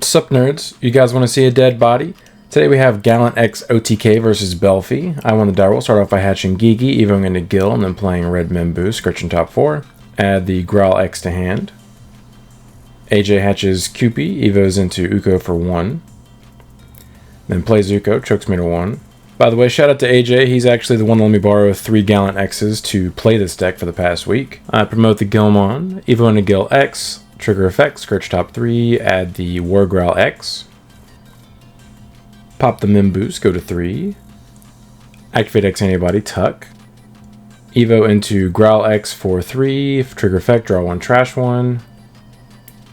Sup nerds, you guys want to see a dead body? Today we have Gallantmon OTK versus Belphemon. I won the die roll. Start off by hatching Gigi, evoing into Gil, and then playing Redmon Boost, Scorching top 4. Add the Growl X to hand. AJ hatches Cupid, evos into Uko for 1. Then plays Uko, chokes me to 1. By the way, shout out to AJ. He's actually the one that let me borrow 3 Gallant X's to play this deck for the past week. I promote the Gallantmon, evo into Gil X. Trigger effect, Scorch top 3, add the War Growl X. Pop the Mim Boost, go to 3. Activate X Antibody, Tuck. Evo into Growl X for 3. Trigger effect, draw 1, trash 1.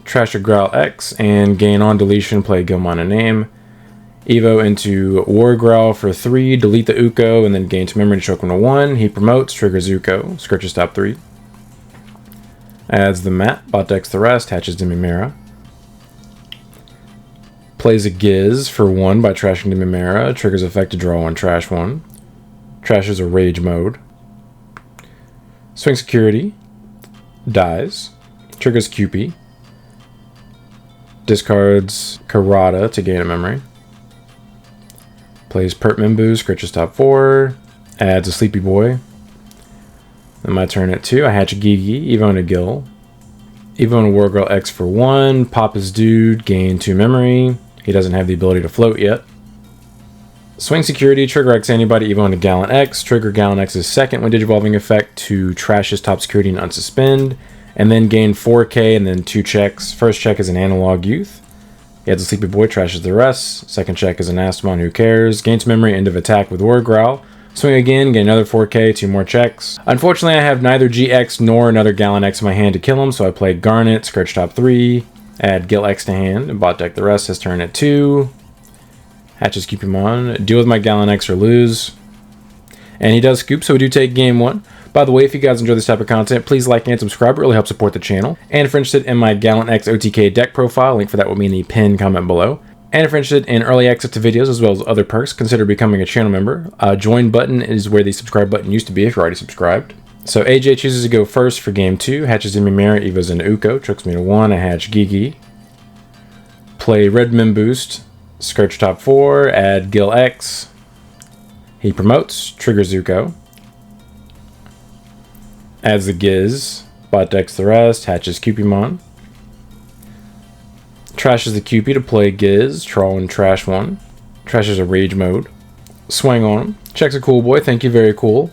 Trash a Growl X and gain on deletion, play Gallantmon a name. Evo into War Growl for 3, delete the Uko, and then gain 2 memory to choke 1 to 1. He promotes, triggers Uko, Scorches top 3. Adds the map, bot decks the rest, hatches Dimimera. Plays a Giz for 1 by trashing Dimimera, triggers effect to draw 1, trash 1. Trashes a Rage mode. Swing security. Dies. Triggers Cupid. Discards Karada to gain a memory. Plays Pert Mimbu, Scritches top 4. Adds a Sleepy Boy. Then my turn at 2. I hatch Gigi, evo into Gil. Evo into War Girl X for 1. Pop his dude, gain 2 memory. He doesn't have the ability to float yet. Swing security, trigger X Antibody, evo into Gallant X. Trigger Gallant X's second when digivolving effect to trash his top security and unsuspend. And then gain 4k and then 2 checks. First check is an Analog Youth. He adds a Sleepy Boy, trashes the rest. Second check is an Astamon, who cares. Gains memory, end of attack with War Growl. Swing again, gain another 4k, 2 more checks. Unfortunately, I have neither GX nor another Gallant X in my hand to kill him, so I play Garnet, Scourge top 3, add Gil X to hand, and bot deck the rest. His turn at 2. Hatches Cupidmon, deal with my Gallant X or lose. And he does scoop, so we do take game 1. By the way, if you guys enjoy this type of content, please like and subscribe. It really helps support the channel. And if you're interested in my Gallantmon OTK deck profile, link for that will be in the pinned comment below. And if you're interested in early access to videos as well as other perks, consider becoming a channel member. Join button is where the subscribe button used to be if you're already subscribed. So AJ chooses to go first for game 2. Hatches Dimimera, evos into Uko, chokes me to 1. I hatch Gigi. Play Redmon Boost, Scourge top 4, add Gil X. He promotes, triggers Uko. Adds the Giz, bot decks the rest, hatches Cupidmon. Trashes the Cupid to play Giz, draw and trash 1. Trashes a Rage mode. Swing on him. Checks a Cool Boy, thank you, very cool.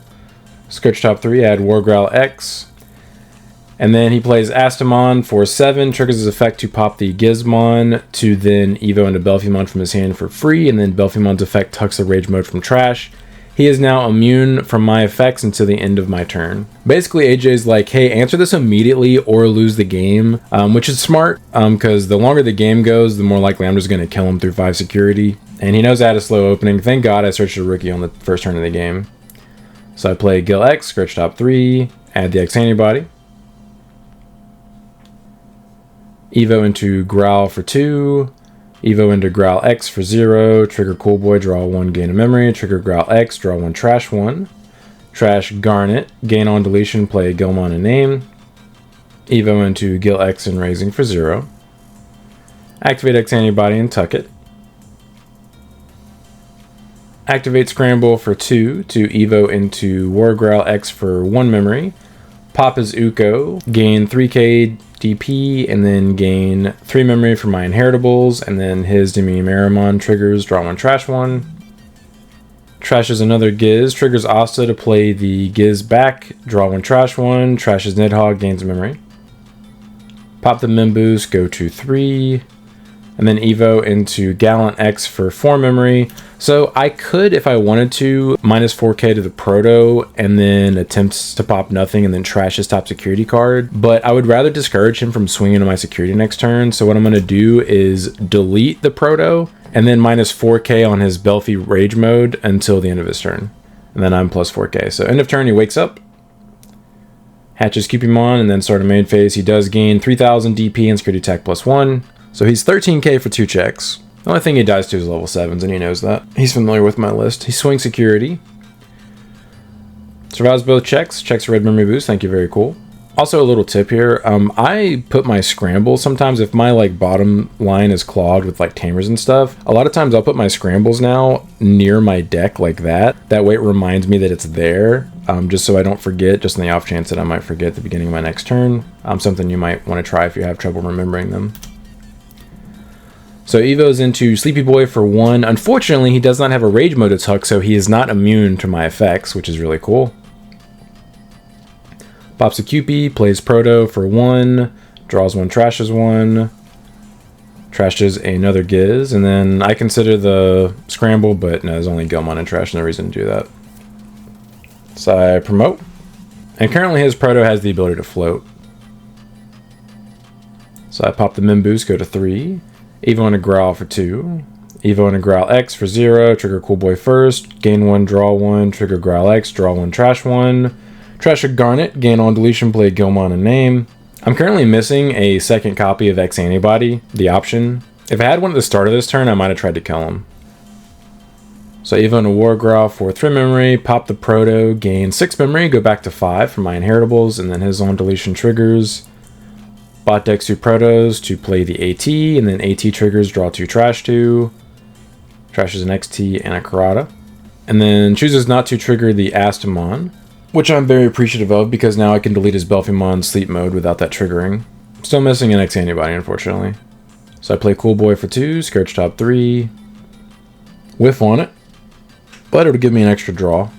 Scorch top 3, add War Growl X. And then he plays Astamon for 7, triggers his effect to pop the Gizmon, to then evo into Belphemon from his hand for free, and then Belphemon's effect tucks the Rage mode from trash. He is now immune from my effects until the end of my turn. Basically, AJ's like, hey, answer this immediately or lose the game, which is smart, because the longer the game goes, the more likely I'm just going to kill him through 5 security. And he knows I had a slow opening. Thank God I searched a rookie on the first turn of the game. So I play Gil X, Scorch top 3, add the X Antibody. Evo into Growl for 2. Evo into Growl X for 0, trigger Cool Boy, draw 1, gain a memory, trigger Growl X, draw 1, trash 1. Trash Garnet, gain on deletion, play Gallantmon a name. Evo into Gil X and raising for 0. Activate X Antibody and tuck it. Activate Scramble for 2 to evo into War Growl X for 1 memory. Pop his Uko, gain 3k DP, and then gain 3 memory for my inheritables, and then his Dimimera triggers, draw 1, trash 1. Trashes another Giz, triggers Asta to play the Giz back, draw 1, trash 1, trashes Nidhogg, gains memory. Pop the Mimboost, go to 3, and then evo into Gallant X for 4 memory. So I could, if I wanted to, minus 4k to the Proto and then attempt to pop nothing and then trash his top security card. But I would rather discourage him from swinging to my security next turn. So what I'm going to do is delete the Proto and then minus 4k on his Belphy Rage mode until the end of his turn. And then I'm plus 4k. So end of turn, he wakes up, hatches Cupidmon, and then start a main phase. He does gain 3000 DP and security attack plus 1. So he's 13k for 2 checks. The only thing he dies to is level 7s, and he knows that. He's familiar with my list. He swings security. Survives both checks. Checks Red Memory Boost. Thank you, very cool. Also, a little tip here. I put my scrambles sometimes if my like bottom line is clogged with like tamers and stuff. A lot of times I'll put my scrambles now near my deck like that. That way it reminds me that it's there, just so I don't forget, just in the off chance that I might forget at the beginning of my next turn. Something you might want to try if you have trouble remembering them. So Evo's into Sleepy Boy for 1. Unfortunately, he does not have a Rage Mode to tuck, so he is not immune to my effects, which is really cool. Pops a Cupid, plays Proto for 1, draws 1, trashes 1, trashes another Giz, and then I consider the Scramble, but no, there's only Gallantmon and Trash, no reason to do that. So I promote, and currently his Proto has the ability to float. So I pop the Mimboost, go to 3, Evo and a Growl for 2, Evo and a Growl X for 0, trigger Cool Boy first, gain 1, draw 1, trigger Growl X, draw 1, trash 1, trash a Garnet, gain on deletion, play Gallantmon and name. I'm currently missing a second copy of X Antibody, the option. If I had one at the start of this turn, I might have tried to kill him. So Evo and a War Growl for 3 memory, pop the Proto, gain 6 memory, go back to 5 for my inheritables, and then his on deletion triggers. Bot decks 2 Protos to play the AT, and then AT triggers, draw 2 trash 2. Trashes an XT and a Karada. And then chooses not to trigger the Astamon, which I'm very appreciative of because now I can delete his Belphemon sleep mode without that triggering. Still missing an X Antibody, unfortunately. So I play Cool Boy for 2, Scourge top 3, whiff on it, but it'll give me an extra draw.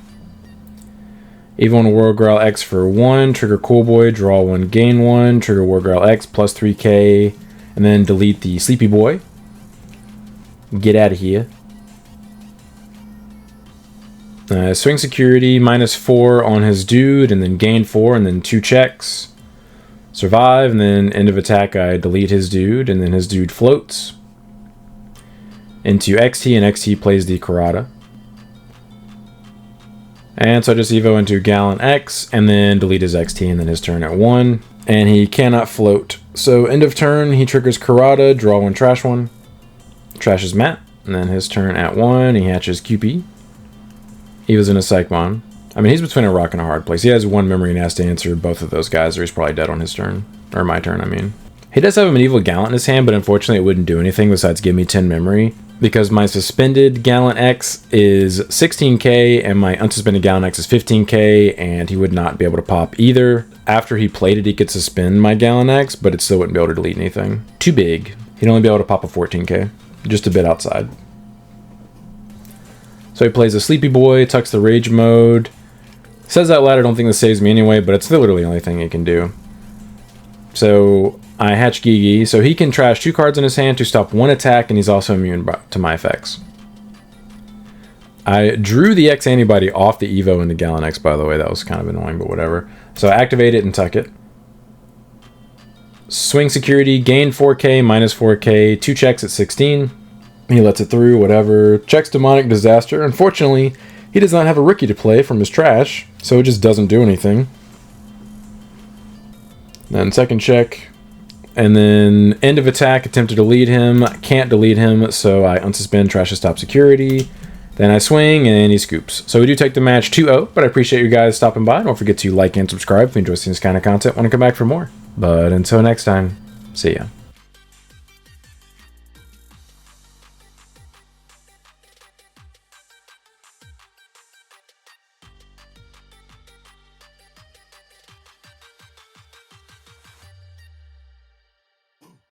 Evo and a War Growl X for 1, trigger Cool Boy, draw 1, gain 1, trigger War Growl X plus 3k, and then delete the Sleepy Boy. Get out of here. Swing security, -4 on his dude, and then gain 4, and then 2 checks. Survive, and then end of attack, I delete his dude, and then his dude floats into XT, and XT plays the Karada. And so I just Evo into Gallant X, and then delete his XT, and then his turn at 1. And he cannot float. So end of turn, he triggers Karada, draw 1, trash 1. Trashes Matt, and then his turn at 1, he hatches QP. He was in a Psychmon. I mean, he's between a rock and a hard place. He has 1 memory and has to answer both of those guys, or he's probably dead on his turn. Or my turn, I mean. He does have a Medieval Gallant in his hand, but unfortunately it wouldn't do anything besides give me 10 memory. Because my suspended Gallant X is 16k, and my unsuspended Gallant X is 15k, and he would not be able to pop either. After he played it, he could suspend my Gallant X, but it still wouldn't be able to delete anything. Too big. He'd only be able to pop a 14k. Just a bit outside. So he plays a Sleepy Boy, tucks the Rage Mode. Says out loud, I don't think this saves me anyway, but it's literally the only thing he can do. So I hatch Gigi, so he can trash 2 cards in his hand to stop 1 attack, and he's also immune to my effects. I drew the X Antibody off the Evo into Gallant X, by the way. That was kind of annoying, but whatever. So I activate it and tuck it. Swing security, gain 4k, -4k, 2 checks at 16. He lets it through, whatever. Checks Demonic Disaster. Unfortunately, he does not have a rookie to play from his trash, so it just doesn't do anything. Then second check. And then end of attack, attempt to delete him. Can't delete him, so I unsuspend, trash his top security. Then I swing, and he scoops. So we do take the match 2-0, but I appreciate you guys stopping by. Don't forget to like and subscribe if you enjoy seeing this kind of content. Want to come back for more. But until next time, see ya.